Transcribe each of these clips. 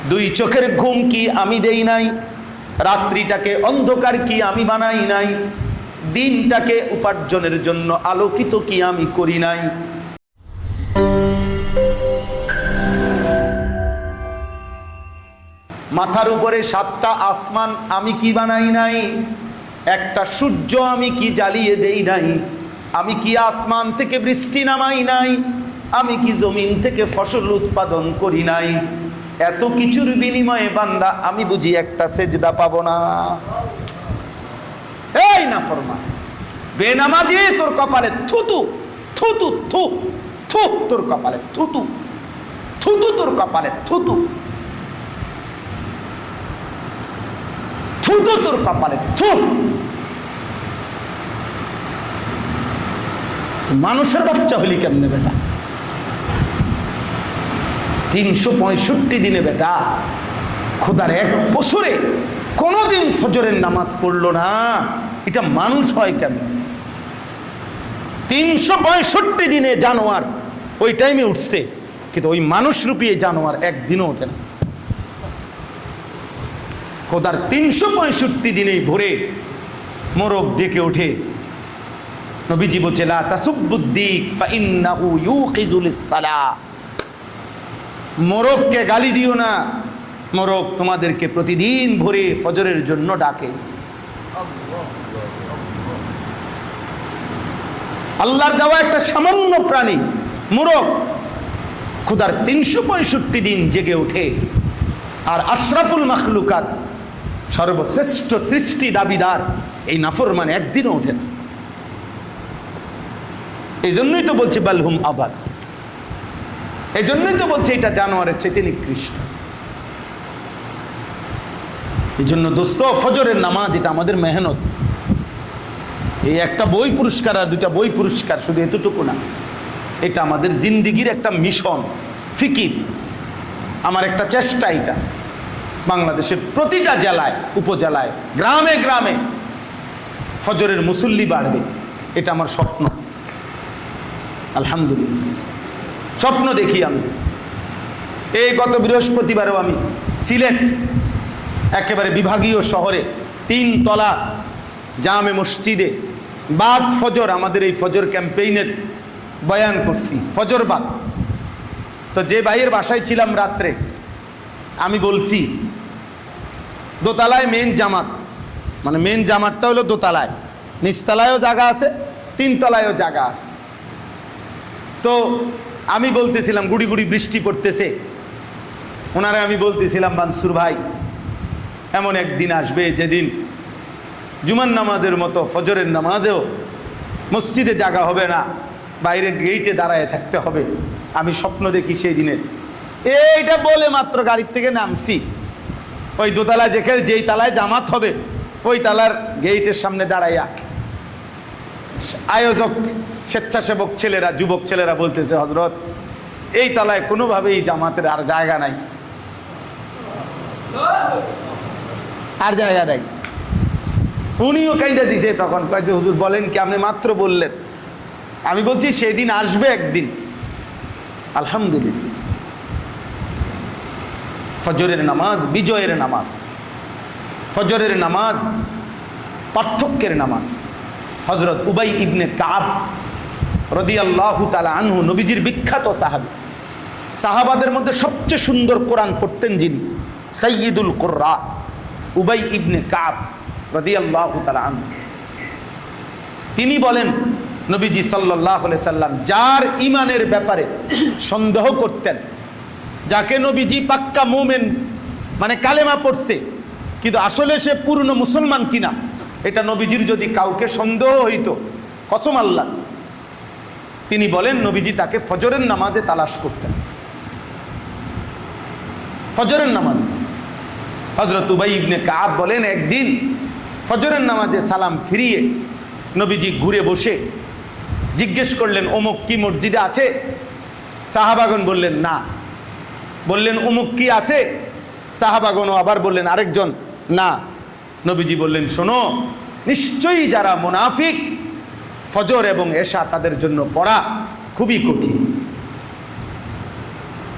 দুই চোখের ঘুম কি আমি দেই নাই? রাত্রিটাকে অন্ধকার কি আমি বানাই নাই? দিনটাকে উপার্জনের জন্য আলোকিত কি আমি করি নাই? মাথার উপরে 7টা আসমান আমি কি বানাই নাই? একটা সূর্য আমি কি জ্বালিয়ে দেই নাই? আমি কি আসমান থেকে বৃষ্টি নামাই নাই? আমি কি জমিন থেকে ফসল উৎপাদন করি নাই? এত কিছুর বিনিময়ে বান্দা আমি বুঝি একটা সেজদা পাবো না? এই নাফরমান বেনামাজি, তোর কপালে থুতু থুতু থু থু, তোর কপালে থুতু থুতু, তোর কপালে থুতু থুতু, তোর কপালে থু। মানুষের বাচ্চা হলি কেমনে বেটা? 365 দিনে বেটা, খোদার এক বছরে কোনোদিন ফজরের নামাজ পড়লো না, এটা মানুষ হয় কেমন? 365 দিনে জানোয়ার ওই টাইমে উঠছে, কিন্তু ওই মানুষ রূপী জানোয়ার একদিনও ওঠে না। খোদার 365 দিনেই ভোরে মোরগ ডেকে ওঠে। নবীজি বলছে লা তাসুব্বুদ্দিক ফাইন্নাহু ইউকিজুলিস সালাহ। মোরগকে গালি দিও না, মোরগ তোমাদেরকে প্রতিদিন ভোরে ফজরের জন্য ডাকে। আল্লাহর দেওয়া একটা সামান্য প্রাণী মোরগ খোদার 365 দিন জেগে ওঠে, আর আশরাফুল মাখলুকাত সর্বশ্রেষ্ঠ সৃষ্টি দাবিদার এই নাফরমান একদিনও ওঠে না। এই জন্যই তো বলছে বালহুম আবাদ, এই জন্যই তো বলছে এটা জানোয়ারের চাইতে নিকৃষ্ট। এই জন্য দোস্ত, ফজরের নামাজ এটা আমাদের মেহনত। এই একটা বই পুরস্কার আর 2টা বই পুরস্কার শুধু এতটুকু না, এটা আমাদের জিন্দিগির একটা মিশন, ফিকির। আমার একটা চেষ্টা, এটা বাংলাদেশের প্রতিটা জেলায়, উপজেলায়, গ্রামে গ্রামে ফজরের মুসল্লি বাড়বে, এটা আমার স্বপ্ন। আলহামদুলিল্লাহ, স্বপ্ন দেখি আমি। এই গত বৃহস্পতিবারেও আমি সিলেট একেবারে বিভাগীয় শহরে 3 তলা জামে মসজিদে বাদ ফজর, আমাদের এই ফজর ক্যাম্পেইনের বয়ান করছি, ফজর বাদ। তো যে ভাইয়ের বাসায় ছিলাম রাত্রে, আমি বলছি দোতলায় মেন জামাত, মানে মেন জামাতটা হলো দোতলায়, নিচতলায়ও জায়গা আছে, 3 তলায়ও জায়গা আছে। তো আমি বলতেছিলাম, গুড়ি গুড়ি বৃষ্টি পড়তেছে, ওনারা আমি বলতেছিলাম মানসুর ভাই, এমন একদিন আসবে যেদিন জুমার নামাজের মতো ফজরের নামাজেও মসজিদে জায়গা হবে না, বাইরে গেইটে দাঁড়ায় থাকতে হবে। আমি স্বপ্ন দেখি সেই দিনের। এইটা বলে মাত্র গাড়ির থেকে নামছি, ওই দোতলায় যেই তালায় জামাত হবে ওই তালার গেইটের সামনে দাঁড়াইয়া আয়োজক স্বেচ্ছাসেবক ছেলেরা, যুবক ছেলেরা বলতেছে, হজরত এই তালায় কোনোভাবেই জামাতের আর জায়গা নাই, আর জায়গা নাই। উনিও কাইটা দিছে, তখন কয়েছে হুজুর বলেন কি, আপনি মাত্র বললেন। আমি বলছি সেই দিন আসবে একদিন, আলহামদুলিল্লাহ। ফজরের নামাজ বিজয়ের নামাজ, ফজরের নামাজ পার্থক্যের নামাজ। হযরত উবাই ইবনে কাব রাদিয়াল্লাহু তাআলা আনহু, নবীজির বিখ্যাত সাহাবী, সাহাবাদের মধ্যে সবচেয়ে সুন্দর কোরআন পড়তেন যিনি, সাইয়্যিদুল কুররা উবাই ইবনে কাব রাদিয়াল্লাহু তাআলা আনহু। তিনি বলেন, নবীজি সাল্লাল্লাহু আলাইহি সাল্লাম যার ঈমানের ব্যাপারে সন্দেহ করতেন, যাকে নবীজি পাক্কা মুমিন মানে কালেমা পড়ছে কিন্তু আসলে সে পূর্ণ মুসলমান কিনা, এটা নবীজির যদি কাউকে সন্দেহ হইতো, কসম আল্লাহ, তিনি বলেন নবীজি তাকে ফজরের নামাজে তালাশ করতেন। ফজরের নামাজে হযরত উবাই ইবনে কাব বলেন, একদিন ফজরের নামাজে সালাম ফিরিয়ে নবীজি ঘুরে বসে জিজ্ঞেস করলেন, অমুক কি মসজিদে আছে? সাহাবাগণ বললেন না। বললেন অমুক কি আছে? সাহাবাগণও আবার বললেন আরেকজন না। নবীজি বললেন, শোনো, নিশ্চয়ই যারা মুনাফিক, ফজর এবং এশা তাদের জন্য পড়া খুবই কঠিন।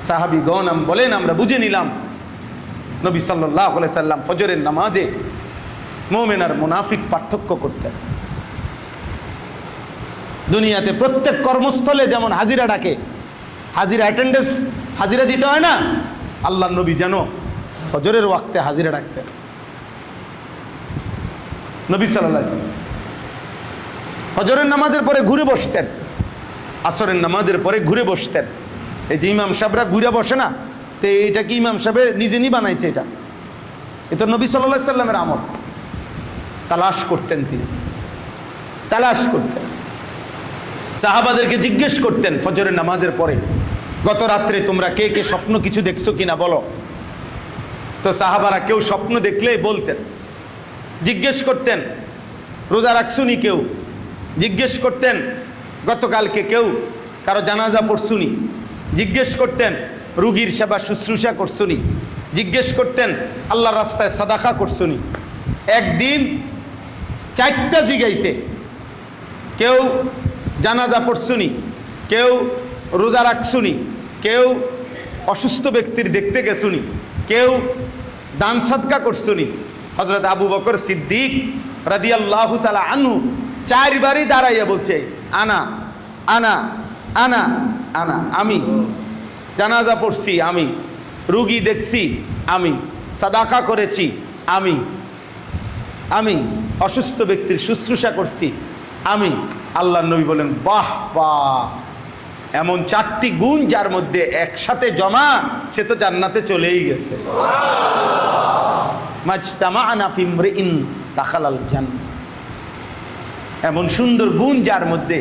সাহাবীগণ বলেন, আমরা বুঝে নিলাম নবী সাল্লাল্লাহু আলাইহি সাল্লাম ফজরের নামাজে মুমিন আর মুনাফিক পার্থক্য করতেন। দুনিয়াতে প্রত্যেক কর্মস্থলে যেমন হাজিরা ডাকে, হাজিরা অ্যাটেন্ডেন্স হাজিরা দিতে হয় না, আল্লাহর নবী যেন ফজরের ওয়াক্তে হাজিরা ডাকতেন। নবী সাল্লাল্লাহু আলাইহি সাল্লাম ফজরের নামাজের পরে ঘুরে বসতেন, আসরের নামাজের পরে ঘুরে বসতেন। এই যে ইমাম সাহেবরা ঘুরে বসে না, তো এটা কি ইমাম সাহেবের নিজে নি বানাইছে? এটা তো নবী সাল্লাল্লাহু আলাইহি সাল্লামের আমল। তালাশ করতেন, তিনি তালাশ করতেন, সাহাবাদেরকে জিজ্ঞেস করতেন ফজরের নামাজের পরে, গত রাত্রে তোমরা কে কে স্বপ্ন কিছু দেখছো কিনা বলো। তো সাহাবারা কেউ স্বপ্ন দেখলেই বলতেন, জিজ্ঞেস করতেন রোজা রাখছুনি, কেউ জিজ্ঞেস করতেন গতকালকে কেউ কারো জানাজা পড়ছুনি, জিজ্ঞেস করতেন রুগীর সেবা শুশ্রূষা করছুনি, জিজ্ঞেস করতেন আল্লাহর রাস্তায় সাদাকা করছুনি। একদিন 4টা জিগাইছে, কেউ জানাজা পড়ছুনি, কেউ রোজা রাখছুনি, কেউ অসুস্থ ব্যক্তির দেখতে গেছুনি, কেউ দান সদকা করছুনি। হযরত আবু বকর সিদ্দিক রাদিয়াল্লাহু তাআলা আনহু 4 বারই দাঁড়াইয়া বলছে আনা আনা আনা আনা, আমি জানাজা পড়ছি, আমি রুগী দেখছি, আমি সাদাকা করেছি, আমি আমি অসুস্থ ব্যক্তির শুশ্রূষা করছি, আমি। আল্লাহর নবী বলেন বাহ বাহ, এমন 4টি গুণ যার মধ্যে একসাথে জমা, সে তো জান্নাতে চলেই গেছে। মাজতামা'না ফি ইমরিইন দাখালাল জান্নাহ, এমন সুন্দর গুণ যার মধ্যে,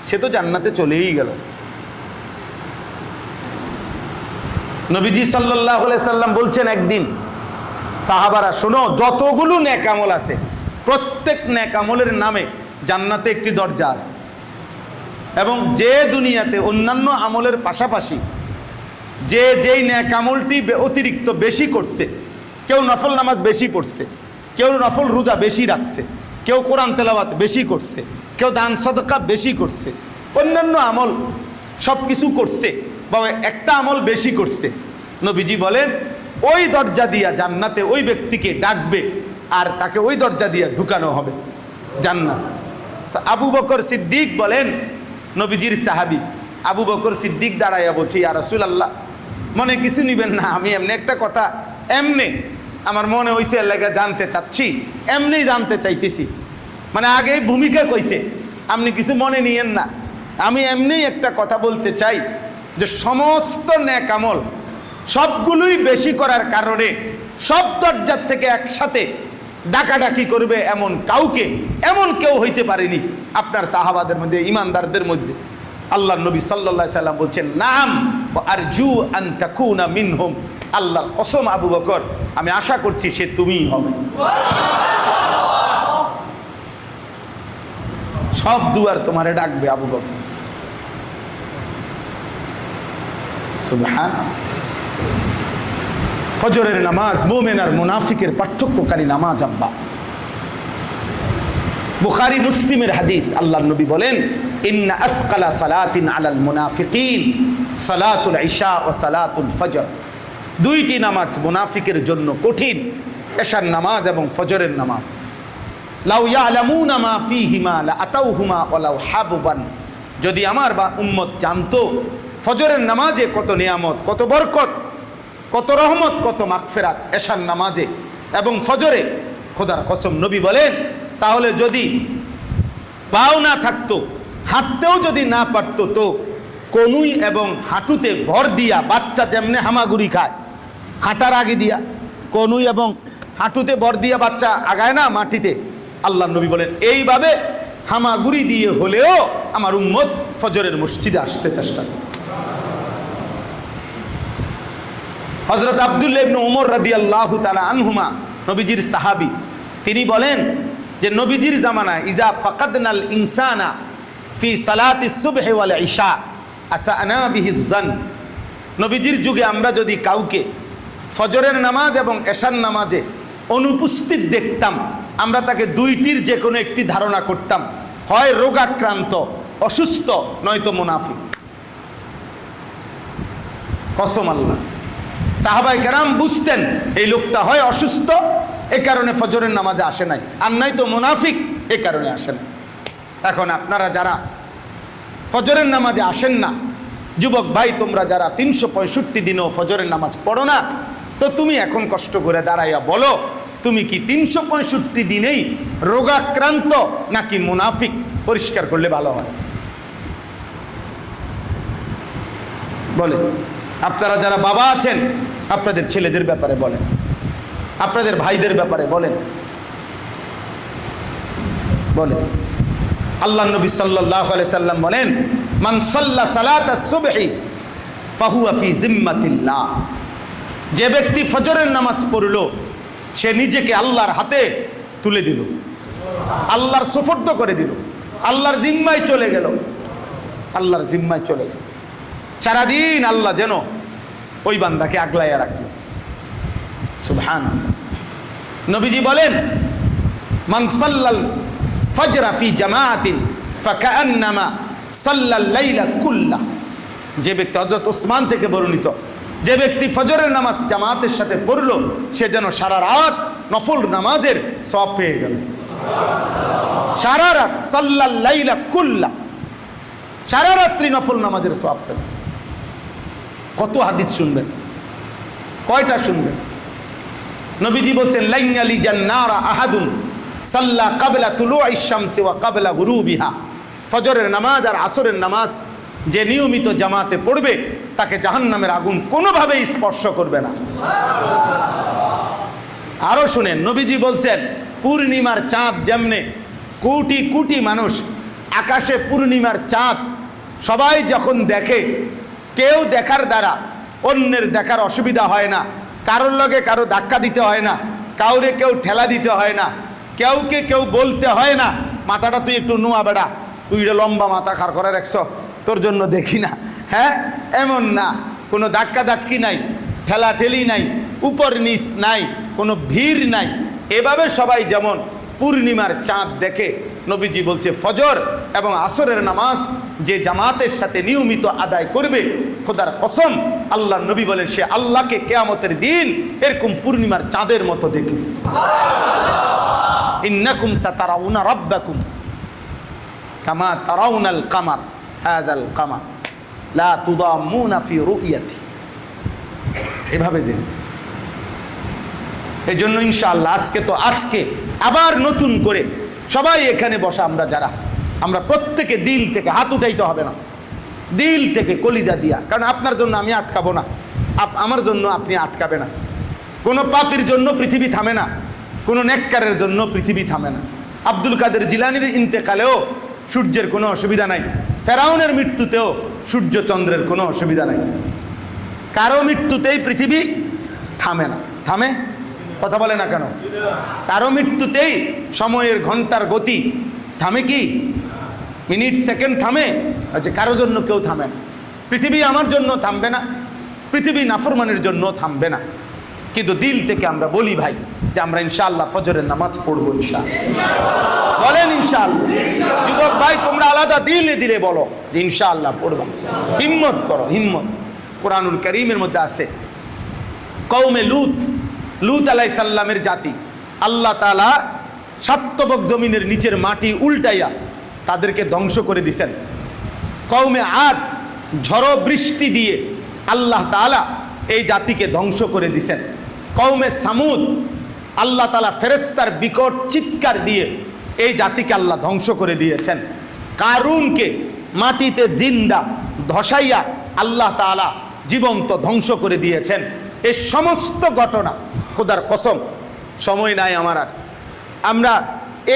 সে তো জান্নাতে চলেই গেল। নবীজি সাল্লাল্লাহু আলাইহি সাল্লাম বলছেন একদিন, সাহাবারা শোনো, যতগুলো নেক আমল আছে প্রত্যেক নেক আমলের নামে জান্নাতে একটি দরজা আছে। এবং যে দুনিয়াতে অন্যান্য আমলের পাশাপাশি যে যেই নেক আমলটি অতিরিক্ত বেশি করছে, কেউ নফল নামাজ বেশি পড়ছে, কেউ নফল রোজা বেশি রাখছে, কেউ কোরআন তেলাওয়াত বেশি করছে, কেউ দান সাদকা বেশি করছে, অন্যান্য আমল সব কিছু করছে, বা একটা আমল বেশি করছে, নবীজি বলেন ওই দরজা দিয়া জান্নাতে ওই ব্যক্তিকে ডাকবে আর তাকে ওই দরজা দিয়া ঢুকানো হবে জান্নাত। তো আবু বকর সিদ্দিক বলেন, নবীজির সাহাবী আবু বকর সিদ্দিক দাঁড়াইয়া বলছি, ইয়া রাসূলুল্লাহ, মনে কিছু নিবেন না, আমি এমনি একটা কথা এমনি আমার মনে হইছে, এলাকা জানতে চাচ্ছি, এমনি জানতে চাইতেছি, মানে আগেই ভূমিকা কইছে, আপনি কিছু মনে নিয়েন না, আমি এমনি একটা কথা বলতে চাই যে সমস্ত নেক আমল সবগুলোই বেশি করার কারণে সব দরজার থেকে একসাথে ডাকাডাকি করবে এমন কাউকে, এমন কেউ হইতে পারেনি আপনার সাহাবাদের মধ্যে, ইমানদারদের মধ্যে। আল্লাহর নবী সাল্লাল্লাহু আলাইহি সাল্লাম বলছেন নাম ওয়া আরজু আন তাকুনা মিনহুম, আল্লাহর কসম আবু বকর, আমি আশা করছি সে তুমিই হবে। সব দুয়ার তোমারে ডাকবে আবু বকর। সুবহানাল্লাহ। ফজরের নামাজ মুমিন আর মুনাফিকের পার্থক্যকারী নামাজ আব্বা। বুখারী মুসলিমের হাদিস, আল্লাহর নবী বলেন ইন্না আসকালা সালাতিন আলাল মুনাফিকিন সালাতুল ইশা ওয়া সালাতুল ফজর, 2টি নামাজ মুনাফিকের জন্য কঠিন, এশার নামাজ এবং ফজরের নামাজ। লাউ ইয়ালামুনা মা ফীহিমা লা আতাউহুমা ওয়ালাউ হাববান, যদি আমার বা উম্মত জানতো ফজরের নামাজে কত নিয়ামত, কত বরকত, কত রহমত, কত মাগফিরাত এশার নামাজে এবং ফজরে, খোদার কসম নবী বলেন তাহলে যদি পাও না থাকতো, হাঁটতেও যদি না পারতো, তো কনুই এবং হাঁটুতে ভর দিয়া, বাচ্চা যেমনে হামাগুড়ি খায় হাঁটার আগে দিয়া, কনুই এবং হাঁটুতে ভর দিয়া বাচ্চা আগায় না মাটিতে, আল্লাহ নবী বলেন এইভাবে হামাগুড়ি দিয়ে হলেও আমার উম্মত ফজরের মসজিদে আসতে চেষ্টা করে। হযরত আব্দুল্লাহ ইবনে ওমর রাদিয়াল্লাহু তাআলা আনহুমা, নবীজির সাহাবী, তিনি বলেন যে নবীজির জামানায় ইজা ফাকাদনাল ইনসানা ফি সালাতিস সুবহি ওয়াল ইশা আসানা বিহি যান, নবীজির যুগে আমরা যদি কাউকে ফজরের নামাজ এবং এশার নামাজে অনুপস্থিত দেখতাম, আমরা তাকে 2টির যে কোনো একটি ধারণা করতাম, হয় রোগাক্রান্ত অসুস্থ, নয়তো মুনাফিক। কসম আল্লাহ, সাহাবায়ে কেরাম বুঝতেন এই লোকটা হয় অসুস্থ, এ কারণে ফজরের নামাজে আসে নাই, আর নাই তো মুনাফিক, এ কারণে আসে না। এখন আপনারা যারা ফজরের নামাজে আসেন না, যুবক ভাই তোমরা যারা 365 দিনও ফজরের নামাজ পড়ো না, তো তুমি এখন কষ্ট করে দাঁড়াইয়া বলো তুমি কি 365 দিনেই রোগাক্রান্ত নাকি মুনাফিক? পরিষ্কার করলে ভালো হয়। বলে আপনারা যারা বাবা আছেন আপনাদের ছেলেদের ব্যাপারে বলেন, আপনাদের ভাইদের ব্যাপারে বলেন। বলেন আল্লাহ নবী সাল্লাল্লাহু আলাইহি সাল্লাম বলেন, মান সাল্লা সালাতাস সুবহি ফাহুয়া ফি জিম্মাতিল্লাহ। যে ব্যক্তি ফজরের নামাজ পড়লো সে নিজেকে আল্লাহর হাতে তুলে দিল, আল্লাহর সুফর্দ করে দিল, আল্লাহর জিম্মায় চলে গেল, আল্লাহর জিম্মায় চলে গেল। সারাদিন আল্লাহ যেন ওই বান্দাকে আগলাইয়া রাখল। সুবহানাল্লাহ। নবীজি বলেন, মান সাল্লাল ফজরা ফি জামাআতিন ফাকান্নামা সাল্লাল লাইলা কুল্লাহ। যে ব্যক্তি, হযরত ওসমান থেকে বর্ণিত, যে ব্যক্তি ফজরের নামাজ জামাতের সাথে পড়লো সে যেন সারা রাত নফল নামাজের সওয়াব পেয়ে গেল। সারা রাত সাল্লাল লাইলা কুল্লাহ, সারা রাত্রি নফল নামাজের সওয়াব পেল। কত হাদিস শুনবেন, কয়টা শুনবেন? নবীজি বলছেন, লাইনালি জান্নারা আহাদুন সাল্লা কাবলা তুলুইশ শামসি ওয়া কাবলা গুরুবিহা। ফজরের নামাজ আর আসরের নামাজ যে নিয়মিত জামাতে পড়বে তাকে জাহান্নামের আগুন কোনোভাবেই স্পর্শ করবে না। আরো শুনেন, নবীজি বলছেন, পূর্ণিমার চাঁদ যেমনে কোটি কোটি মানুষ আকাশে পূর্ণিমার চাঁদ সবাই যখন দেখে, কেউ দেখার দ্বারা অন্যের দেখার অসুবিধা হয় না, কারোর লগে কারো ধাক্কা দিতে হয় না, কাউরে কেউ ঠেলা দিতে হয় না, কেউকে কেউ বলতে হয় না মাথাটা তুই একটু নোয়া বেড়া, তুই রে লম্বা মাথা খাড় করে রাখছ, তোর জন্য দেখি না, হ্যাঁ এমন না। কোনো ধাক্কা ধাক্কি নাই, ঠেলা ঠেলি নাই, উপর নিচ নাই, কোনো ভিড় নাই। এভাবে সবাই যেমন পূর্ণিমার চাঁদ দেখে, নবীজি বলছে ফজর এবং আসরের নামাজ যে জামাতের সাথে নিয়মিত আদায় করবে, খোদার কসম আল্লাহ নবী বলেন সে আল্লাহকে কিয়ামতের দিন এরকম পূর্ণিমার চাঁদের মতো দেখবে। ইন্নাকুম সাতারাউনা রাব্বাকুম কামা তারাউনাল কামার হাযাল কামার লা তুদাম্মুনা ফি রুইয়াতি। এভাবে দেন। এই জন্য ইনশাআল্লাহ আজকে আবার নতুন করে সবাই এখানে বসা আমরা যারা, আমরা প্রত্যেকে দিল থেকে, হাত উঠাইতে হবে না, দিল থেকে কলিজা দিয়া, কারণ আপনার জন্য আমি আটকাবো না, আমার জন্য আপনি আটকাবে না। কোনো পাপীর জন্য পৃথিবী থামে না, কোনো নেককারের জন্য পৃথিবী থামে না। আব্দুল কাদের জিলানীর ইন্তেকালেও সূর্যের কোনো অসুবিধা নাই, ফেরাউনের মৃত্যুতেও সূর্য চন্দ্রের কোনো অসুবিধা নাই। কারো মৃত্যুতেই পৃথিবী থামে না। থামে? কথা বলে না কেন? কারো মৃত্যুতেই সময়ের ঘন্টার গতি থামে কি? মিনিট সেকেন্ড থামে? আচ্ছা, কারো জন্য কেউ থামে না। পৃথিবী আমার জন্য থামবে না, পৃথিবী নাফরমানের জন্য থামবে না। কিন্তু দিল থেকে আমরা বলি ভাই যে আমরা ইনশাআল্লাহ ফজরের নামাজ পড়বো ইনশাআল্লাহ। বলেন ইনশাআল্লাহ। যুবক ভাই তোমরা আলাদা দিলে দিলে বলো যে ইনশাআল্লাহ পড়বো। হিম্মত করো, হিম্মত। কোরআনুল কারীমের মধ্যে আছে কওমে লূত আলাইহিস সালামের জাতি, আল্লাহ তাআলা সাতবক জমিনের নিচের মাটি উল্টাইয়া তাদেরকে ধ্বংস করে দিয়েছেন। কওমে আদ ঝড়ো বৃষ্টি দিয়ে আল্লাহ তাআলা এই জাতিকে ধ্বংস করে দিয়েছেন। কওমে সামুদ আল্লাহ তাআলা ফেরেশতার বিকট চিৎকার দিয়ে এই জাতিকে আল্লাহ ধ্বংস করে দিয়েছেন। কারুনকে মাটিতে জিন্দা ধসাইয়া আল্লাহ তাআলা জীবন্ত ধ্বংস করে দিয়েছেন। এই সমস্ত ঘটনা খোদার কসম সময় নাই আমার আর, আমরা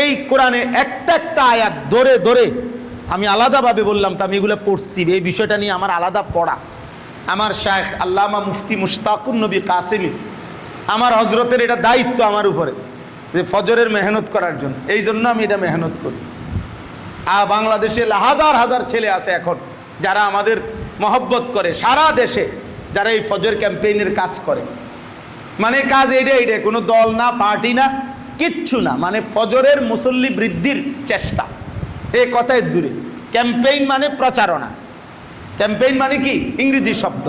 এই কোরআনে একটা একটা আয়াত ধরে ধরে আমি আলাদাভাবে বললাম তো আমি এগুলো পড়ছি, এই বিষয়টা নিয়ে আমার আলাদা পড়া। আমার শায়েখ আল্লামা মুফতি মুশতাকুন নবী কাসেমি, আমার হজরতের এটা দায়িত্ব আমার উপরে যে ফজরের মেহনত করার জন্য, এই জন্য আমি এটা মেহনত করি। আর বাংলাদেশে হাজার হাজার ছেলে আছে এখন যারা আমাদের মহব্বত করে, সারা দেশে যারা এই ফজর ক্যাম্পেইনের কাজ করে। মানে কাজ এইটা কোনো দল না, পার্টি না, কিচ্ছু না, মানে ফজরের মুসল্লি বৃদ্ধির চেষ্টা। এই কথায় দূরে ক্যাম্পেইন মানে প্রচারণা। ক্যাম্পেইন মানে কি? ইংরেজি শব্দ।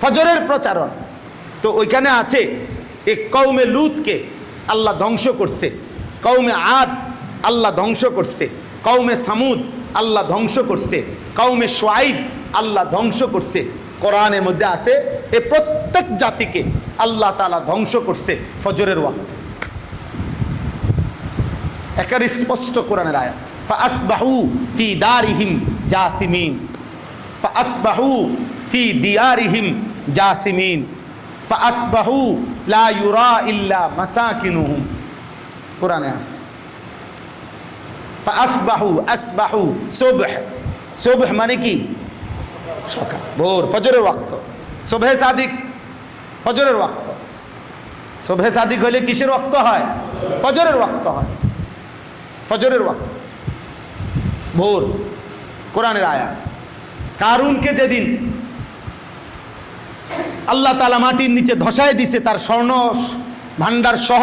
ফজরের প্রচারণ। তো ওইখানে আছে এক কওমে লুতকে আল্লাহ ধ্বংস করছে, কওমে আদ আল্লাহ ধ্বংস করছে, কওমে সামুদ আল্লাহ ধ্বংস করছে, কওমে শুআইব আল্লাহ ধ্বংস করছে। কোরআনের মধ্যে আছে এই প্রত্যেক জাতিকে আল্লাহ তাআলা ধ্বংস করছে ফজরের ওয়াক্তে। একের স্পষ্ট কোরআনের আয়াত, ফাসবাহু ফি দারিহিম জাসিমিন, ফাসবাহু ফি দিয়ারিহিম জাসিমিন, ফাসবাহু লা ইউরা ইল্লা মাসাকিনুহুম। কোরআনে আছে ফাসবাহু, আসবাহু সুবহ, সুবহ মানে কি? সকাল, ভোর, ফজরের ওয়াক্ত। সুবহে সাদিক ফজরের ওয়াক্ত। সুবহে সাদিক হলে কিসের ওয়াক্ত হয়? ফজরের ওয়াক্ত হয়, ফজরের ওয়াক্ত, ভোর। কোরআনের আয়াত। কারুনকে যেদিন আল্লাহ তাআলা মাটির নিচে ধসায় দিছে, তার স্বর্ণ ভান্ডার সহ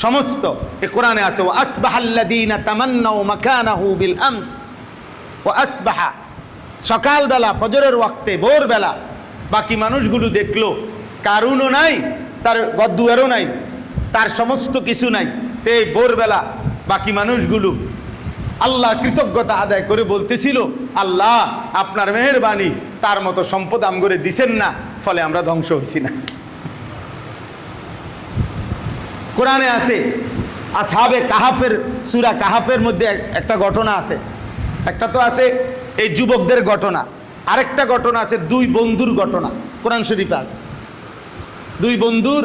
সমস্ত, এ কোরআনে আছে, ওয়া আসবাহাল্লাযীনা তামান্নাউ মাকানাহু বিল আমস, ওয়া আসবাহা, সকালবেলা ফজরের ওয়াক্তে, ভোরবেলা বাকি মানুষগুলো দেখলো কারুনও নাই, তার গদ্দুয়ারও নাই, তার সমস্ত কিছু নাই। তো এই ভোরবেলা বাকি মানুষগুলো আল্লাহ কৃতজ্ঞতা আদায় করে বলতেছিল, আল্লাহ আপনার মেহেরবানি, তার মতো সম্পদ আমগরে দিছেন না, ফলে আমরা ধ্বংস হইছি না। কোরআনে আছে আসহাবে কাহাফের, সূরা কাহাফের মধ্যে একটা ঘটনা আছে। একটা তো আছে এই যুবকদের ঘটনা, আরেকটা ঘটনা আছে দুই বন্ধুর ঘটনা। কোরআন শরীফে আছে দুই বন্ধুর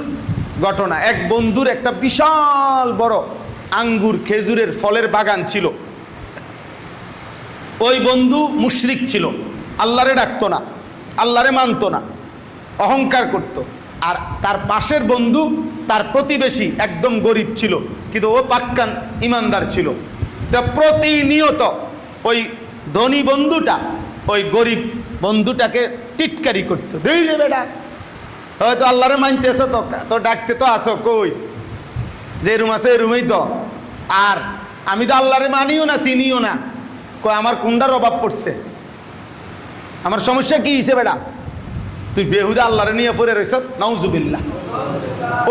ঘটনা। এক বন্ধুর একটা বিশাল বড় আঙ্গুর খেজুরের ফলের বাগান ছিল। ওই বন্ধু মুশরিক ছিল, আল্লাহরে ডাকতো না, আল্লাহরে মানতো না, অহংকার করত। আর তার পাশের বন্ধু, তার প্রতিবেশী, একদম গরিব ছিল, কিন্তু ও পাক্কান ইমানদার ছিল। তো প্রতিনিয়ত ওই ধনী বন্ধুটা ওই গরিব বন্ধুটাকে টিটকারি করতো, দেই রে বেটা, হয়তো আল্লাহরে মানতেছ তো, তো ডাকতে তো আসো, কই যে রুম আছে এই রুমেই তো, আর আমি তো আল্লাহরে মানিও না, চিনিও না, কই আমার কোনটার অভাব পড়ছে, আমার সমস্যা কি হিসেবে বেটা, তুই বেহুদা আল্লাহরে নিয়ে পড়ে রইছ, নাউজুবিল্লাহ।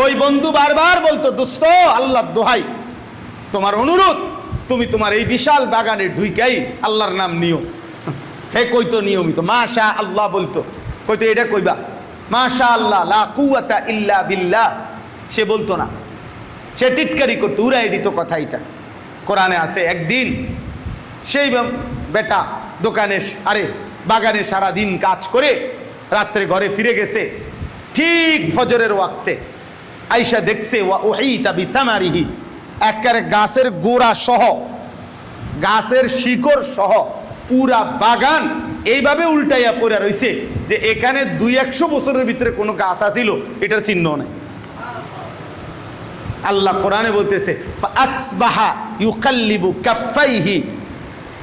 ওই বন্ধু বারবার বলতো, দোস্ত আল্লাহর দোহাই, তোমার অনুরোধ, তুমি তোমার এই বিশাল বাগানে ঢুইকাই আল্লাহর নাম নিও। হে কইতো নিয়মিত মাশা আল্লাহ বলতো, কইতো এটা কইবা মাশা আল্লাহ লা কুওয়াতা ইল্লা বিল্লাহ, সে বলতো না, সে টিটকারি করতো, উড়াই দিত কথা। এটা কোরআনে আছে। একদিন সেই বেটা দোকানে, আরে বাগানে সারা দিন কাজ করে রাত্রে ঘরে ফিরে গেছে, ঠিক ফজরের ওয়াক্তে আইসা দেখছে ওয়া উহিতা বিথামারিহি, একেবারে গাছের গোড়া সহ, গাছের শিকড় সহ পুরা বাগান এইভাবে উল্টাইয়া পড়ে রইছে যে এখানে 200 বছরের ভিতরে কোনো গাছ আছিল এটার চিহ্ন নেই। আল্লাহ কোরআনে বলতেছে ফাসবাহা ইউকাল্লিবু কাফাইহি,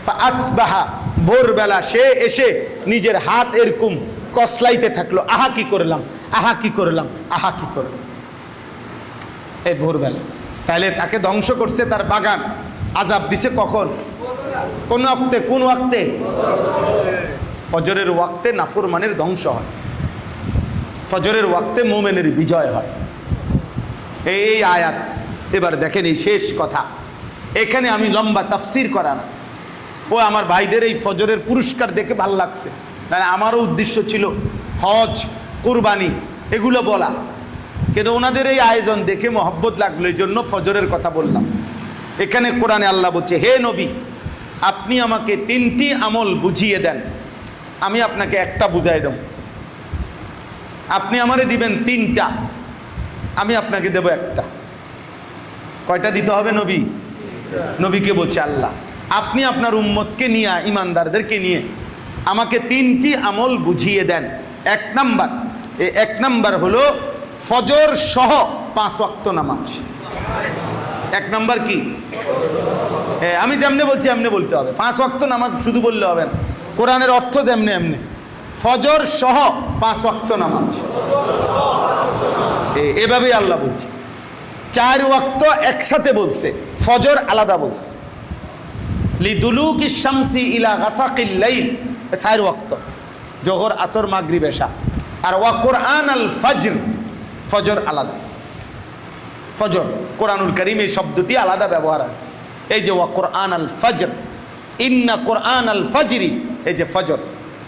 ফাসবাহা, ভোরবেলা সে এসে নিজের হাত এরকম কসলাইতে থাকলো, আহা কি করলাম, আহা কি করলাম, আহা কি করলাম, এই ভোরবেলা। তাহলে তাকে ধ্বংস করছে তার বাগান, আযাব দিছে কখন? কোন ওয়াক্তে? কোন ওয়াক্তে? ফজরের ওয়াক্তে নাফরমানের ধ্বংস হয়, ফজরের ওয়াক্তে মুমিনের বিজয় হয়। এই আয়াত। এবার দেখেন এই শেষ কথা, এখানে আমি লম্বা তাফসির করা না, ও আমার ভাইদের এই ফজরের পুরস্কার দেখে ভাল লাগছে, মানে আমারও উদ্দেশ্য ছিল হজ, কুরবানি এগুলো বলা, কিন্তু ওনাদের এই আয়োজন দেখে মহব্বত লাগলো, এই জন্য ফজরের কথা বললাম। এখানে কোরআনে আল্লাহ বলছে, হে নবী আপনি আমাকে 3টি আমল বুঝিয়ে দেন, আমি আপনাকে একটা বুঝাই দেব। আপনি আমারে দিবেন 3টা, আমি আপনাকে দেব একটা। কয়টা দিতে হবে নবী? নবীকে বলছে আল্লাহ, আপনি আপনার উম্মতকে নিয়ে, ইমানদারদেরকে নিয়ে আমাকে 3টি আমল বুঝিয়ে দেন। 1 নাম্বার হলো ফজর সহ 5 ওয়াক্ত নামাজ। 1 নাম্বার কি? আমি যেমনে বলছি এমনি বলতে হবে, 5 ওয়াক্ত নামাজ শুধু বললে হবে না, কোরআনের অর্থ যেমনি এমনি, ফজর সহ 5 ওয়াক্ত নামাজ, এভাবেই আল্লাহ বলছে। 4 ওয়াক্ত একসাথে বলছে, ফজর আলাদা বলছে, লিদুলুকিশ শামসি ইলা গাসাকিল লাইল 4 ওয়াক্ত, জোহর আসর মাগরিব এশা। আর ওয়া কোরআন আল ফজর, ফজর আলাদা। ফজর কোরআনুল কারীম এই শব্দটি আলাদা ব্যবহার আছে। এই যে ওয়া কোরআন আল ফজর, ইন্না কোরআন আল ফজরি, এই যে ফজর,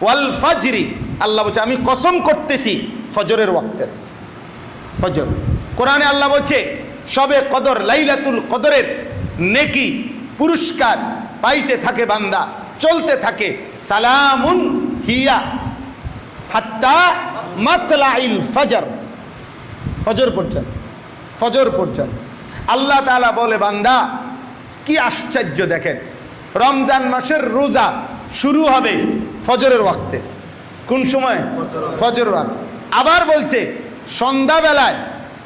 ওয়াল ফজরি, আল্লাহ বলছে আমি কসম করতেছি ফজরের ওয়াক্তের। ফজর কোরআনে আল্লাহ বলছে শবে কদর, লাইলাতুল কদরের নেকি পুরস্কার পাইতে থাকে বান্দা, চলতে থাকে সালামুন হিয়া হাত্তা মাতলাইল ফজর, ফজর পর্যন্ত, ফজর পর্যন্ত। আল্লাহ তাআলা বলে বান্দা কি আশ্চর্য, দেখেন রমজান মাসের রোজা শুরু হবে ফজরের ওয়াক্তে। কোন সময়? ফজর ওয়াক্ত। আবার বলছে সন্ধ্যাবেলায়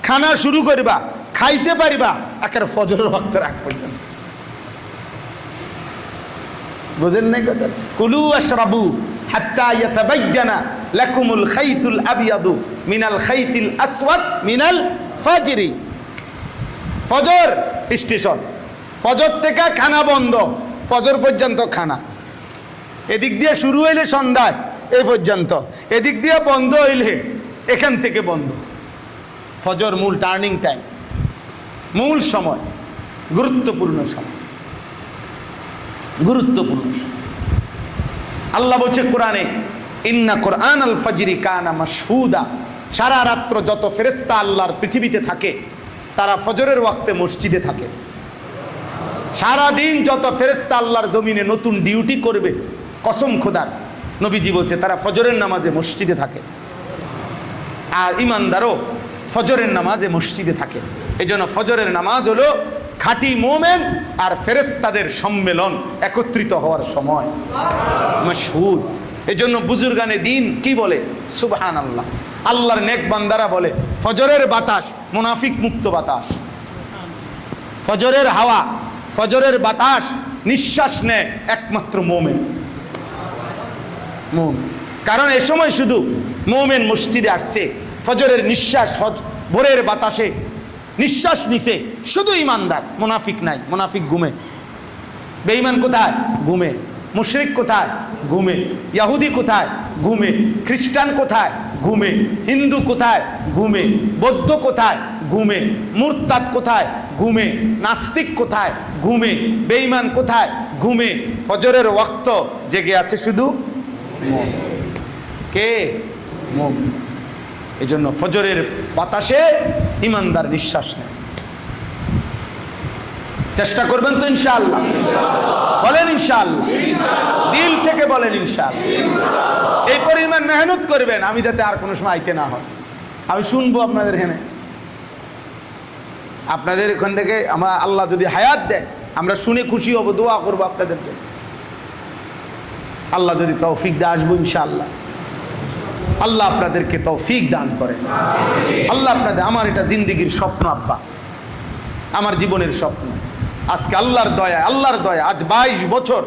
খানা শুরু করবা, খাইতে পারিবা একেবারে ফজরের ওয়াক্তের আগ পর্যন্ত। বুঝেন নাই কথা? কুলু আশরাবু হাত্তা ইয়াতাবায়্যানা লাকুমুল খাইতুল আবিয়াদু মিনাল খাইতিল আসওয়াদ মিনাল ফাজরি। ফজর স্টেশন, ফজর থেকে খানা বন্ধ, ফজর পর্যন্ত খানা। এদিক দিয়ে শুরু হইলে সন্ধ্যায় এই পর্যন্ত, এদিক দিয়ে বন্ধ হইলে এখান থেকে বন্ধ। ফজর মূল টার্নিং টাইম, মূল সময়, গুরুত্বপূর্ণ সময়, গুরুত্বপূর্ণ সময়। আল্লাহ বলছে কোরআনে ইন্না কোরআন আল ফজরি কানা মাশহুদা, সারা রাত্র যত ফেরেশতা আল্লাহর পৃথিবীতে থাকে তারা ফজরের ওয়াক্তে মসজিদে থাকে। সারা দিন যত ফেরেশতা আল্লাহর জমিনে নতুন ডিউটি করবে, কসম খোদার নবীজি বলছে তারা ফজরের নামাজে মসজিদে থাকে। আর ইমানদারও ফজরের নামাজে মসজিদে থাকে। এজন্য ফজরের নামাজ হলো খাঁটি মোমেন আর ফেরেশতাদের সম্মেলন, একত্রিত হওয়ার সময়, মাশহুদ। এজন্য বুজুর্গানে দিন কি বলে? সুবহানাল্লাহ। আল্লাহর নেক বান্দারা বলে ফজরের বাতাস মুনাফিক মুক্ত বাতাস। ফজরের হাওয়া, ফজরের বাতাস নিঃশ্বাস নেয় একমাত্র মোমেন। মোমেন, কারণ এ সময় শুধু মোমেন মসজিদে আসছে, ফজরের নিঃশ্বাস, ভোরের বাতাসে নিঃশ্বাস নিছে শুধু ইমানদার, মুনাফিক নাই। মুনাফিক ঘুমে। বেঈমান কোথায়? ঘুমে। মুশরিক কোথায়? ঘুমে। ইহুদি কোথায়? ঘুমে। খ্রিস্টান কোথায়? ঘুমে। হিন্দু কোথায়? ঘুমে। বৌদ্ধ কোথায়? ঘুমে। মুরতাদ কোথায়? ঘুমে। নাস্তিক কোথায়? ঘুমে। বেঈমান কোথায়? ঘুমে। ফজরের ওয়াক্ত জেগে আছে শুধু কে? মুমিন। এজন্য ফজরের বাতাসে ইমানদার নিঃশ্বাস নেয়। চেষ্টা করবেন তো ইনশাআল্লাহ? বলেন ইনশাআল্লাহ, দিল থেকে বলেন ইনশাআল্লাহ। এই পরিমাণ মেহনত করবেন আমি যাতে আর কোনো সময় আইতে না হয়। আমি শুনবো আপনাদের এখানে, আপনাদের এখান থেকে আমার আল্লাহ যদি হায়াত দেয় আমরা শুনে খুশি হব, দোয়া করবো আপনাদেরকে। আল্লাহ যদি তৌফিক দেয় আসবো ইনশাআল্লাহ। আল্লাহ আপনাদেরকে তৌফিক দান করেন। আল্লাহ আপনাদের, আমার এটা জিন্দিগির স্বপ্ন আব্বা, আমার জীবনের স্বপ্ন। আজকে আল্লাহর দয়া, আল্লাহর দয়া আজ 22 বছর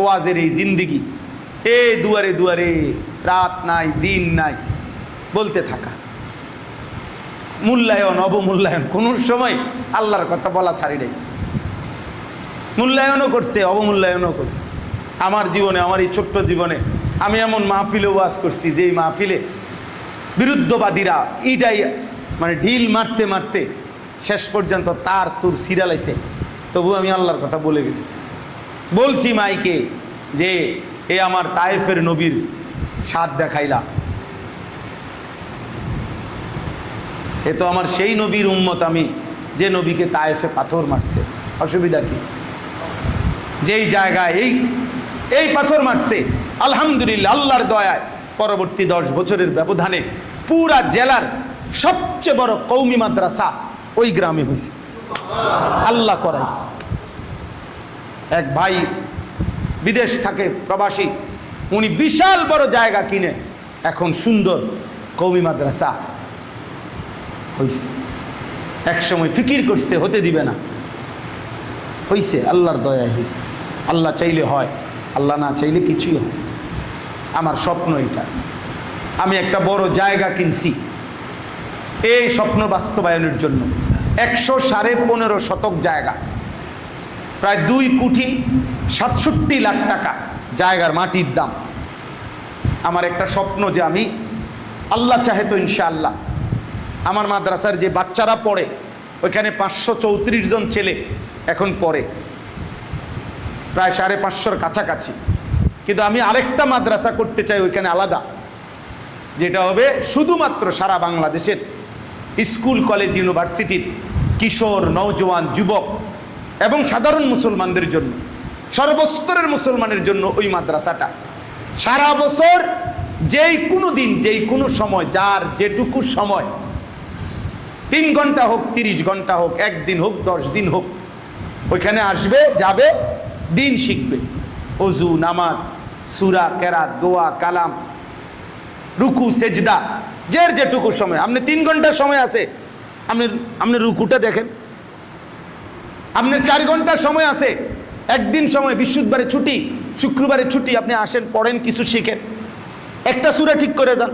ওয়াজের এই জিন্দিগি, এই দুয়ারে দুয়ারে রাত নাই দিন নাই বলতে থাকা, মূল্যায়ন অবমূল্যায়ন, কোন সময় আল্লাহর কথা বলা ছাড়ি নাই। মূল্যায়নও করছে, অবমূল্যায়নও করছে। আমার জীবনে, আমার এই ছোট্ট জীবনে আমি এমন মাহফিলে ওয়াজ করছি যে এই মাহফিলে বিরুদ্ধবাদীরা ইটাই মানে ঢিল মারতে মারতে শেষ পর্যন্ত তার তুর সিরালাইছে, তবু আমি আল্লাহর কথা বলে গেছি। বলছি মাইকে যে এ আমার তায়েফের নবীর স্বাদ দেখাইলা, এ তো আমার সেই নবীর উম্মত আমি যে নবীকে তায়েফে পাথর মারছে। অসুবিধা কি? যেই জায়গায় এই পাথর মারছে, আলহামদুলিল্লাহ আল্লাহর দয়ায় পরবর্তী 10 বছরের ব্যবধানে পুরা জেলার সবচেয়ে বড় কওমি মাদ্রাসা ওই গ্রামে হয়েছে। আল্লাহ করাইছে। এক ভাই বিদেশ থাকে, প্রবাসী, উনি বিশাল বড় জায়গা কিনে এখন সুন্দর কওমি মাদ্রাসা হয়েছে। এক সময় ফিকির করছে হতে দিবে না, হয়েছে, আল্লাহর দয়ায় হয়েছে। আল্লাহ চাইলে হয়, আল্লাহ না চাইলে কিছুই হয়। আমার স্বপ্ন এটা, আমি একটা বড় জায়গা কিনছি এই স্বপ্ন বাস্তবায়নের জন্য। 115.5 শতক জায়গা, প্রায় 2,67,00,000 টাকা জায়গার মাটির দাম। আমার একটা স্বপ্ন যে আমি আল্লাহ চাহে তো ইনশাআল্লাহ আমার মাদ্রাসার যে বাচ্চারা পড়ে ওইখানে 534 জন ছেলে এখন পড়ে, প্রায় 550-র কাছাকাছি। কিন্তু আমি আরেকটা মাদ্রাসা করতে চাই ওইখানে আলাদা, যেটা হবে শুধুমাত্র সারা বাংলাদেশের স্কুল কলেজ ইউনিভার্সিটির কিশোর নওজোয়ান যুবক এবং সাধারণ মুসলমানদের জন্য, সর্বস্তরের মুসলমানের জন্য ওই মাদ্রাসাটা সারা বছর যেই কোনো দিন যেই কোনো সময় যার যেটুকু সময় 3 ঘন্টা হোক 30 ঘন্টা হোক 1 দিন হোক 10 দিন হোক ওইখানে আসবে, যাবে, দিন শিখবে। অজু, নামাজ, সূরা, কেরাত, দোয়া, কালাম, রুকু, সেজদা, যার যেটুকু সময়। আপনি 3 ঘন্টার সময় আছে, আপনি রুকুটা দেখেন। আপনার 4 ঘন্টার সময় আছে, একদিন সময়, বৃহস্পতিবারে ছুটি, শুক্রবারে ছুটি, আপনি আসেন, পড়েন, কিছু শিখেন, একটা সূরা ঠিক করে যান,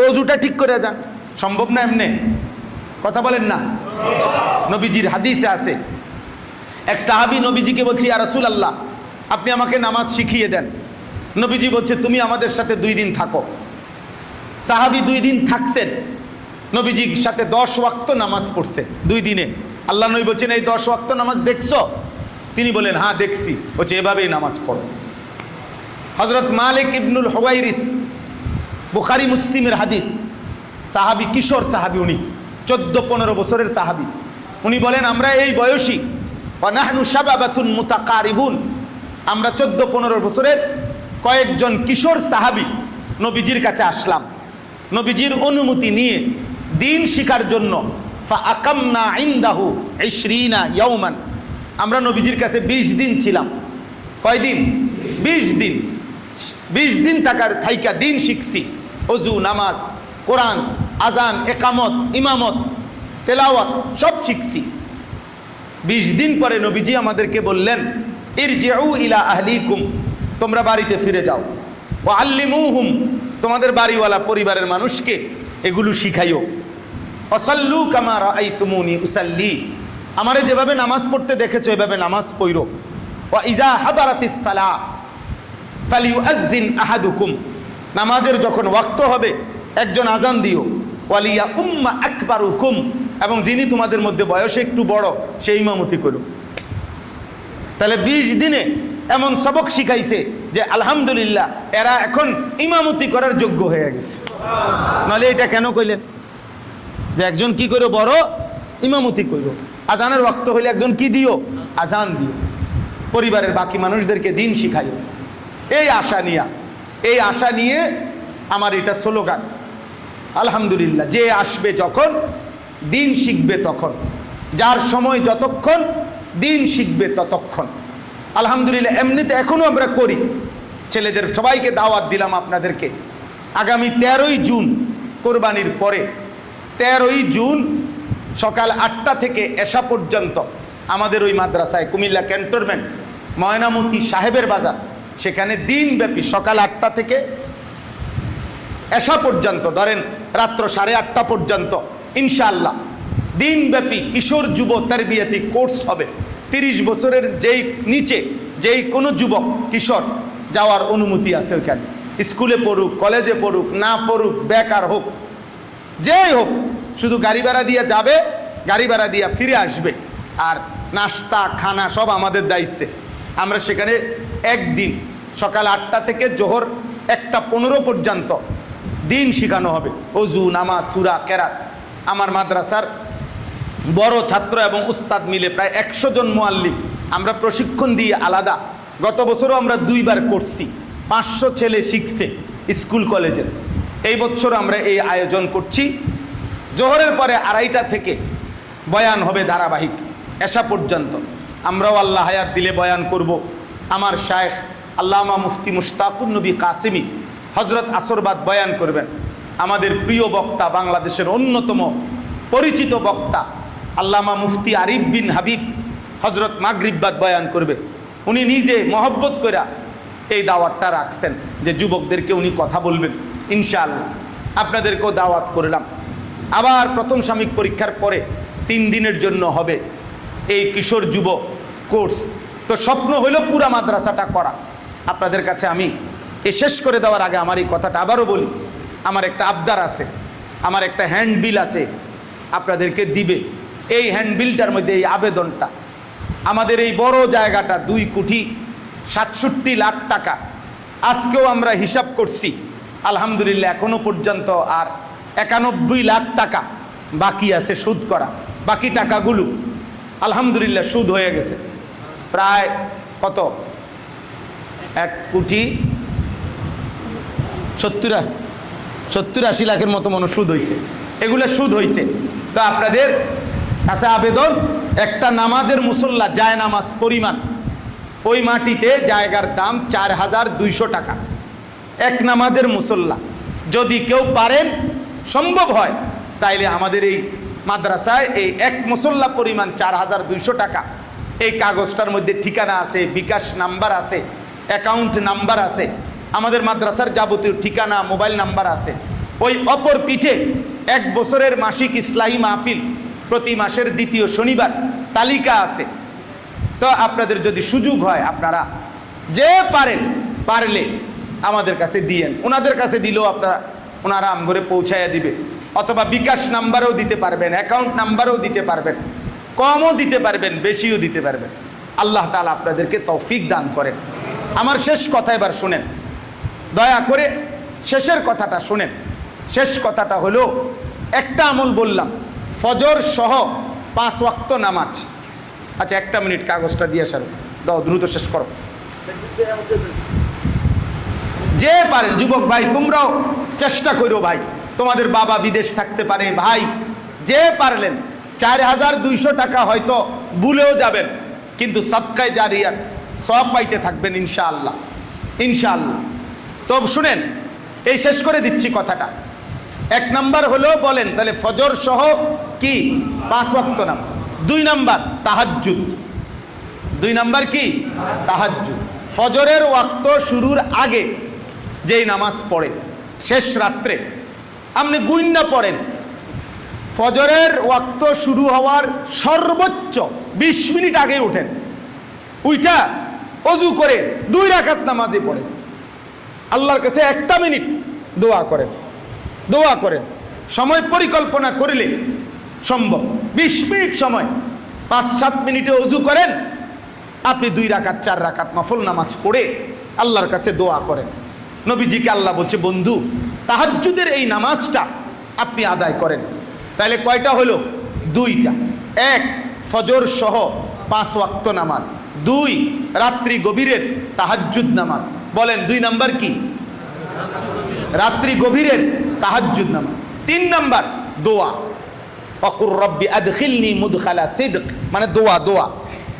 অজুটা ঠিক করে যান। সম্ভব না? এমনি কথা বলেন না? নবীজির হাদিসে আছে, এক সাহাবী নবীজিকে বলছে, ইয়া রাসূলুল্লাহ, আপনি আমাকে নামাজ শিখিয়ে দেন। নবীজি বলছে, তুমি আমাদের সাথে 2 দিন থাকো। সাহাবী 2 দিন থাকছেন, নবীজির সাথে 10 ওয়াক্ত নামাজ পড়ছে 2 দিনে। আল্লাহ নবী বলছেন, এই 10 ওয়াক্ত নামাজ দেখছো? তিনি বলেন, হ্যাঁ দেখছি। বলছে, এভাবেই নামাজ পড়ো। হযরত মালিক ইবনুল হুওয়াইরিস, বুখারী মুসলিমের হাদিস, সাহাবী, কিশোর সাহাবী, উনি 14-15 বছরের সাহাবী। উনি বলেন, আমরা এই বয়সী, ওয়া নাহনু শাবাবাতুন মুতাকারিবুন, আমরা 14-15 বছরের কয়েকজন কিশোর সাহাবী নবীজির কাছে আসলাম নবীজির অনুমতি নিয়ে দিন শিখার জন্য। ফাআকামনা ইনদাহু 20 ইয়াওমান, আমরা নবীজির কাছে 20 দিন ছিলাম। কয়দিন? 20 দিন। 20 দিন থাইকা দিন শিখছি। অজু, নামাজ, কোরআন, আজান, একামত, ইমামত, তেলাওয়াত সব শিখছি। 20 দিন পরে নবীজি আমাদেরকে বললেন, ইরজিউ ইলা আহলিকুম, তোমরা বাড়িতে ফিরে যাও। ওয়া আল্লিমুহুম, তোমাদের বাড়িওয়ালা পরিবারের মানুষকে এগুলো শিখাইও। ওয়াসাল্লু কামা রাআইতুমুনি উসাল্লি, আমারে যেভাবে নামাজ পড়তে দেখেছো এভাবে নামাজ পড়ো। ওয়া ইজা হাদারাতিস সালাহ ফালিউআজ্জিন আহাদুকুম, নামাজের যখন ওয়াক্ত হবে একজন আজান দিও। ওয়ালিয়া উম্মা আকবারুকুম, এবং যিনি তোমাদের মধ্যে বয়সে একটু বড় সেই ইমামতি করো। তাহলে 20 দিনে এমন সবক শিখাইছে যে আলহামদুলিল্লাহ এরা এখন ইমামতি করার যোগ্য হয়ে গেছে। নাহলে এটা কেন কইলেন যে একজন কি করো? বড় ইমামতি করো। আজানের ওয়াক্ত হইলে একজন কি দিও? আজান দিও। পরিবারের বাকি মানুষদেরকে দিন শিখাইও। এই আশা নিয়ে আমার এটা স্লোগান। আলহামদুলিল্লাহ, যে আসবে যখন দিন শিখবে তখন, যার সময় যতক্ষণ দিন শিখবে ততক্ষণ। আলহামদুলিল্লাহ, এমনিতে এখনো আমরা করি। ছেলেদের সবাইকে দাওয়াত দিলাম আপনাদেরকে, আগামী 13ই জুন কোরবানির পরে 13ই জুন সকাল 8টা থেকে এশা পর্যন্ত আমাদের ওই মাদ্রাসায়, কুমিল্লা ক্যান্টনমেন্ট ময়নামতি সাহেবের বাজার, সেখানে দিনব্যাপী সকাল 8টা থেকে এশা পর্যন্ত, ধরেন রাত্র 8:30 পর্যন্ত ইনশাআল্লাহ দিনব্যাপী কিশোর যুব তারবিয়াতি কোর্স হবে। 30 বছরের যেই নিচে যেই কোনো যুবক কিশোর যাওয়ার অনুমতি আছে ওইখানে। স্কুলে পড়ুক, কলেজে পড়ুক, না পড়ুক, বেকার হোক, যেই হোক, শুধু গাড়ি ভাড়া দিয়ে যাবে, গাড়ি ভাড়া দিয়ে ফিরে আসবে। আর নাস্তা খানা সব আমাদের দায়িত্বে। আমরা সেখানে একদিন সকাল 8টা থেকে জোহর 1:15 পর্যন্ত দিন শেখানো হবে। অজু, নামাজ, সূরা, কেরাত। আমার মাদ্রাসার বড় ছাত্র এবং উস্তাদ মিলে প্রায় 100 জন মুআল্লিম আমরা প্রশিক্ষণ দিয়ে আলাদা। গত বছরও আমরা 2 বার করছি। 500 ছেলে শিখছে স্কুল কলেজের। এই বছর আমরা এই আয়োজন করছি। জোহরের পরে 2:30টা থেকে বয়ান হবে ধারাবাহিক এশা পর্যন্ত। আমরাও আল্লাহ হায়াত দিলে বয়ান করব। আমার শায়েখ আল্লামা মুফতি মুশতাকুন নবী কাসিমি হজরত আসরবাদ বয়ান করবেন। আমাদের প্রিয় বক্তা, বাংলাদেশের অন্যতম পরিচিত বক্তা আল্লামা মুফতি আরিফ বিন হাবিব হজরত মাগরিববাদ বয়ান করবে। উনি নিজে মহব্বত করে এই দাওয়াতটা রাখছেন যে যুবকদেরকে উনি কথা বলবেন। ইনশাআল্লাহ আপনাদেরকেও দাওয়াত করলাম। আবার প্রথম সাময়িক পরীক্ষার পরে 3 দিনের জন্য হবে এই কিশোর যুব কোর্স। তো স্বপ্ন হইল পুরা মাদ্রাসাটা করা। আপনাদের কাছে আমি শেষ করে দেওয়ার আগে আমার এই কথাটা আবারও বলি, আমার একটা আবদার আছে, আমার একটা হ্যান্ডবিল আছে, আপনাদেরকে দিবে। এই হ্যান্ডবিলটার মধ্যে এই আবেদনটা, আমাদের এই বড় জায়গাটা 2,67,00,000 টাকা। আজকেও আমরা হিসাব করছি, আলহামদুলিল্লাহ এখনো পর্যন্ত আর 91 লাখ টাকা বাকি আছে সুদ করা। বাকি টাকাগুলো আলহামদুলিল্লাহ সুদ হয়ে গেছে প্রায় কত, 1,70,80 লাখের মতো মনে সুদ হয়েছে। এগুলো সুদ হয়েছে। তো আপনাদের কাছে আবেদন, একটা নামাজের মুসল্লা যায় নামাজ পরিমাণ, ওই মাটিতে জায়গার দাম 4,200 টাকা। এক নামাজের মুসল্লা যদি কেউ পারেন, সম্ভব হয়, তাইলে আমাদের এই মাদ্রাসায় এই এক মুসল্লা পরিমাণ 4,200 টাকা। এই কাগজটার মধ্যে ঠিকানা আছে, বিকাশ নাম্বার আছে, অ্যাকাউন্ট নাম্বার আছে, আমাদের মাদ্রাসার যাবতীয় ঠিকানা, মোবাইল নাম্বার আছে। ওই অপর পিঠে 1 বছরের মাসিক ইসলাহি মাহফিল প্রতি মাসের 2য় শনিবার তালিকা আছে। তো আপনাদের যদি সুযোগ হয়, আপনারা যে পারেন, পারলে আমাদের কাছে দিয়েন। ওনাদের কাছে দিলেও ওনারা আমগরে পৌঁছাইয়া দিবে, অথবা বিকাশ নাম্বারও দিতে পারবেন, অ্যাকাউন্ট নাম্বারও দিতে পারবেন, কমও দিতে পারবেন, বেশিও দিতে পারবেন। আল্লাহ তাআলা আপনাদেরকে তৌফিক দান করেন। আমার শেষ কথা এবার শুনেন, দয়া করে শেষের কথাটা শুনেন। শেষ কথাটা হলো, একটা আমল বললাম, ফজর সহ 5 ওয়াক্ত নামাজ। আচ্ছা 1 মিনিট কাগজটা দিয়ে আসার দাও, দ্রুত শেষ করো। যে পারেন যুবক ভাই, তোমরাও চেষ্টা করো ভাই, তোমাদের বাবা বিদেশ থাকতে পারে ভাই, যে পারলেন 4,200 টাকা হয়তো ভুলেও যাবেন, কিন্তু সদকায়ে জারিয়ার সওয়াব পাইতে থাকবেন ইনশাআল্লাহ, ইনশাআল্লাহ। তো শুনেন, এই শেষ করে দিচ্ছি কথাটা। 1 নাম্বার হলো, বলেন তাহলে ফজর সহ কি 5 ওয়াক্ত নামাজ। 2 নাম্বার তাহাজ্জুদ। 2 নাম্বার কি? তাহাজ্জুদ। ফজরের ওয়াক্ত শুরুর আগে যেই নামাজ পড়ে, শেষ রাত্রে আপনি গুইন্না পড়েন, ফজরের ওয়াক্ত শুরু হওয়ার সর্বোচ্চ 20 মিনিট আগে উঠেন, উইটা অজু করে 2 রাকাত নামাজে পড়েন, আল্লাহর কাছে 1 মিনিট দোয়া করেন, দোয়া করেন। সময় পরিকল্পনা করলে সম্ভব। 20 মিনিট সময়, 5-7 মিনিটে অজু করেন, আপনি 2 রাকাত 4 রাকাত নফল নামাজ পড়ে আল্লাহর কাছে দোয়া করেন। নবীজিকে আল্লাহ বলছে, বন্ধু তাহাজ্জুদের এই নামাজটা আপনি আদায় করেন। তাহলে কয়টা হলো? 2টা। 1 ফজর সহ 5 ওয়াক্ত নামাজ, 2 রাত্রি গভীরের তাহাজ্জুদ নামাজ। বলেন 2 নাম্বার কি? রাত্রি গভীরের তাহাজ্জুদ নামাজ। 3 নাম্বার দোয়া, ওয়াকুর রব্বি আদখিলনি মুদখালা সিদক, মানে দোয়া। দোয়া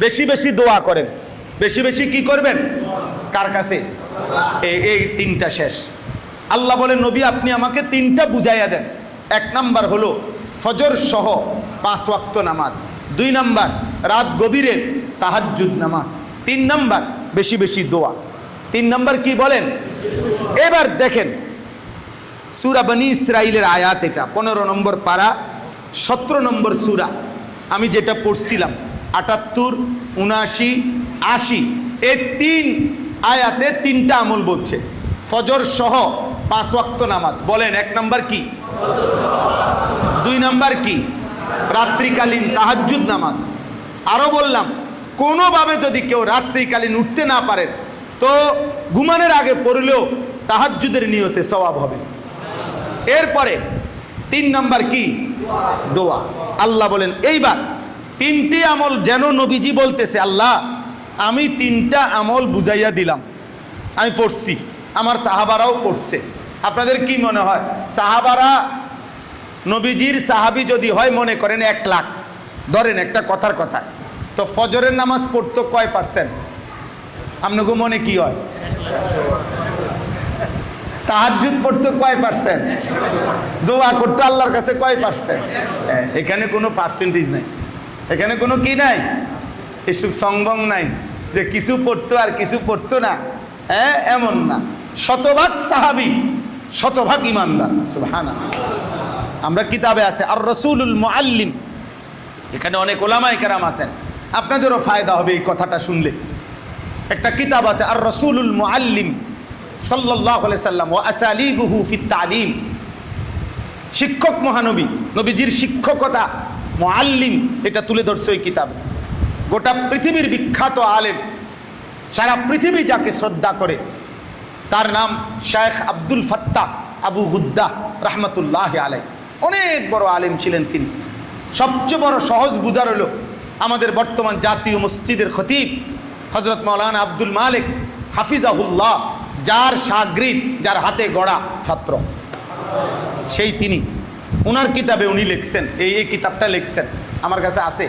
বেশি বেশি দোয়া করেন। বেশি বেশি কি করবেন? কার কাছে? এই 3টা শেষ। আল্লাহ বলেন, নবী আপনি আমাকে 3টা বুঝাইয়া দেন। 1 নাম্বার হলো ফজর সহ 5 ওয়াক্ত নামাজ, 2 নাম্বার রাত গভীরের তাহাজ্জুদ নামাজ, 3 নাম্বার বেশি বেশি দোয়া। 3 নাম্বার কি বলেন? এবার দেখেন সূরা বনী ইসরাইলের আয়াত, এটা 15 নম্বর পারা, 17 নম্বর সূরা। আমি যেটা পড়ছিলাম 78, 79, 80, এই 3 আয়াতে 3টা আমল বলছে। ফজর সহ 5 ওয়াক্ত নামাজ। বলেন 1 নাম্বার কি? 2 নাম্বার কি? রাত্রিকালীন তাহাজ্জুদ নামাজ। আরো বললাম, কোনোভাবে যদি কেউ রাত্রিকালীন উঠতে না পারে, তো ঘুমানোর আগে পড়লেও তাহাজ্জুদের নিয়তে সওয়াব হবে। এরপরে 3 নাম্বার কি? দোয়া। আল্লাহ বলেন, এইবার 3টি আমল যেন নবীজি বলতেছে, আল্লাহ আমি 3টা আমল বুঝাইয়া দিলাম, আমি পড়ছি, আমার সাহাবারাও পড়ছে। আপনাদের কি মনে হয়, সাহাবারা, নবীজির সাহাবী যদি হয় মনে করেন 1 লাখ, ধরেন একটা কথার কথা, তো ফজরের নামাজ পড়তো কয় %? আপনাকে মনে কি হয়? তাহাজ্জুদ পড়তো কয় %? দোয়া করতো আল্লাহর কাছে কয় %? এখানে কোনো পার্সেন্টেজ নাই, এখানে কোনো কি নাই, এসব সংবং নাই যে কিছু পড়তো আর কিছু পড়তো না, হ্যাঁ এমন না। শতভাগ সাহাবী, শতভাগ ইমানদার। সুবহানাল্লাহ। আমরা কিতাবে আছে আর রাসূলুল মুআল্লিম, এখানে অনেক ওলামায়ে কেরাম আছেন, আপনাদেরও ফায়দা হবে এই কথাটা শুনলে। একটা কিতাব আছে আর রাসূলুল মুআল্লিম সাল্লাল্লাহু আলাইহি সাল্লাম ওয়া আসালিবুহু ফিত তালিম, শিক্ষক মহানবী, নবীজির শিক্ষকতা, মুআল্লিম, এটা তুলে ধরছে ওই কিতাবে। গোটা পৃথিবীর বিখ্যাত আলেম, সারা পৃথিবী যাকে শ্রদ্ধা করে, তার নাম শেখ আব্দুল ফাত্তাহ আবু গুদ্দা রহমতুল্লাহ আলাই। অনেক বড় আলেম ছিলেন তিনি। সবচেয়ে বড় সহজ বুঝার হলো আমাদের বর্তমান জাতীয় মসজিদের খতিব হজরত মাওলানা আব্দুল মালিক হাফিজাহুল্লাহ, যার শাগরিদ, যার হাতে গড়া ছাত্র, সেই তিনি। ওনার কিতাবে উনি লিখছেন, এই কিতাবটা লিখছেন, আমার কাছে আছে।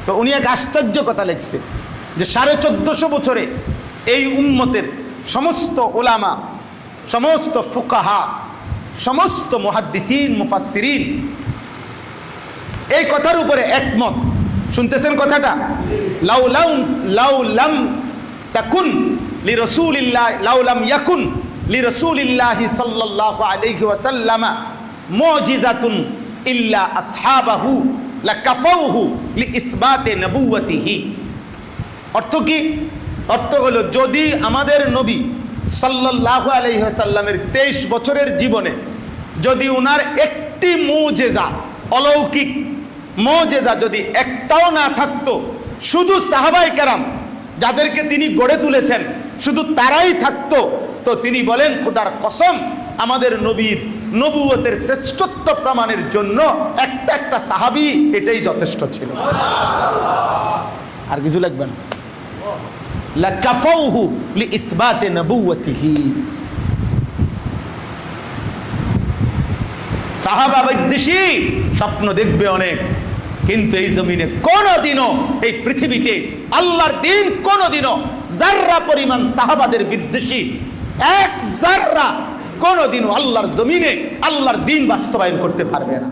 তো উনি এক আশ্চর্য কথা লিখছে যে 1450 বছরে এই উম্মতের সমস্ত ওলামা, সমস্ত ফুকাহা, সমস্ত মুহাদ্দিসিন, মুফাসসিরিন এই কথার উপরে একমত। শুনতেছেন কথাটা? লাউলাম তাকুন লিরাসূলিল্লাহ, লাউলাম ইয়াকুন লিরাসূলিল্লাহি সাল্লাল্লাহু আলাইহি ওয়াসাল্লাম মুজিজাতুন ইল্লা আসহাবাহু লাকাফাউহু লিইসবাতি নবুওয়াতিহি। অর্থ কি? অর্থ হলো, যদি আমাদের নবী সাল্লাল্লাহু আলাইহি ওয়াসাল্লামের 23 বছরের জীবনে যদি উনার একটি মুজিজা, অলৌকিক মুজিজা যদি একটাও না থাকতো, শুধু সাহাবায়ে কেরাম যাদেরকে তিনি গড়ে তুলেছেন শুধু তারাই থাকতো, তো তিনি বলেন খোদার কসম, আমাদের নবীর নবুয়তের শ্রেষ্ঠত্ব প্রমাণের জন্য একটা সাহাবী এটাই যথেষ্ট ছিল, আর কিছু লাগবে না। লাকাফাউহু লিইসবাতি নবুওয়াতিহি। সাহাবা বিদ্বেষী স্বপ্ন দেখবে অনেক, কিন্তু এই জমিনে কোনদিনও, এই পৃথিবীতে আল্লাহর দিন কোনদিনও যাররা পরিমাণ সাহাবাদের বিদ্বেষী, এক যাররা কোনদিনও আল্লাহর জমিনে আল্লাহর দিন বাস্তবায়ন করতে পারবে না।